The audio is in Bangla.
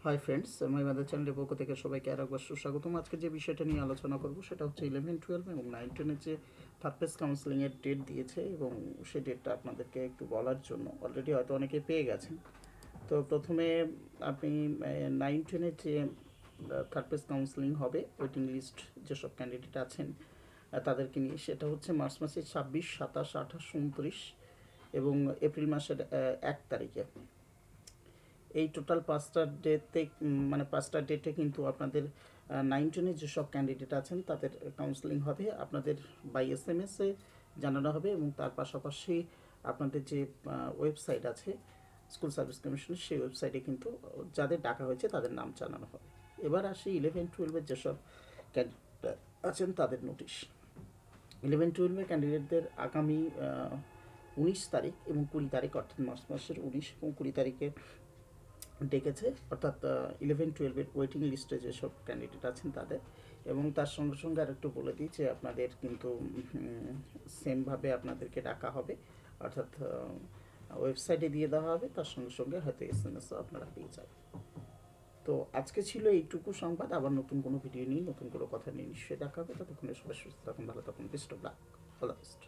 হাই ফ্রেন্ডস, আমি আমাদের চ্যানেলের পক্ষ থেকে সবাইকে আর একবার সুস্বাগতম। আজকে যে বিষয়টা নিয়ে আলোচনা করব সেটা হচ্ছে 11-12 এবং 9-10-এর যে থার্ড ফেজ কাউন্সেলিংয়ের ডেট দিয়েছে এবং সেই ডেটটা আপনাদেরকে একটু বলার জন্য অলরেডি হয়তো অনেকে পেয়ে গেছেন। তো প্রথমে আপনি 9-10-এর যে থার্ড ফেজ কাউন্সেলিং হবে, ওয়েটিং লিস্ট যেসব ক্যান্ডিডেট আছেন তাদেরকে নিয়ে, সেটা হচ্ছে মার্চ মাসের 26, 27, 28, 29 এবং এপ্রিল মাসের 1 তারিখে। এই টোটাল পাঁচটা ডেতে মানে পাঁচটা ডেটে কিন্তু আপনাদের 9-10-এর যেসব ক্যান্ডিডেট আছেন তাদের কাউন্সেলিং হবে। আপনাদের বাই SMS-এ জানানো হবে এবং তার পাশাপাশি আপনাদের যে ওয়েবসাইট আছে স্কুল সার্ভিস কমিশনের, সেই ওয়েবসাইটে কিন্তু যাদের ডাকা হয়েছে তাদের নাম জানানো হবে। এবার আসি 11-12-এর যেসব ক্যান্ডিডেট আছেন তাদের নোটিশ। 11-12-এর ক্যান্ডিডেটদের আগামী 19 তারিখ এবং 20 তারিখ, অর্থাৎ মার্চ মাসের 19 এবং 20 তারিখে ডেকেছে, অর্থাৎ 11-12-এর ওয়েটিং লিস্টে যেসব ক্যান্ডিডেট আছেন তাদের। এবং তার সঙ্গে সঙ্গে আর একটু বলে দিই যে আপনাদের কিন্তু সেমভাবে আপনাদেরকে ডাকা হবে, অর্থাৎ ওয়েবসাইটে দিয়ে দেওয়া হবে, তার সঙ্গে সঙ্গে হয়তো SMS-ও আপনারা পেয়ে যাবেন। তো আজকে ছিল এইটুকু সংবাদ। আবার নতুন কোনো ভিডিও নিয়ে নতুন কোনো কথা নিয়ে নিশ্চয়ই দেখা হবে। ততক্ষণে সবাই সুস্থ থাকুন, ভালো থাকুন, best of luck, all the best.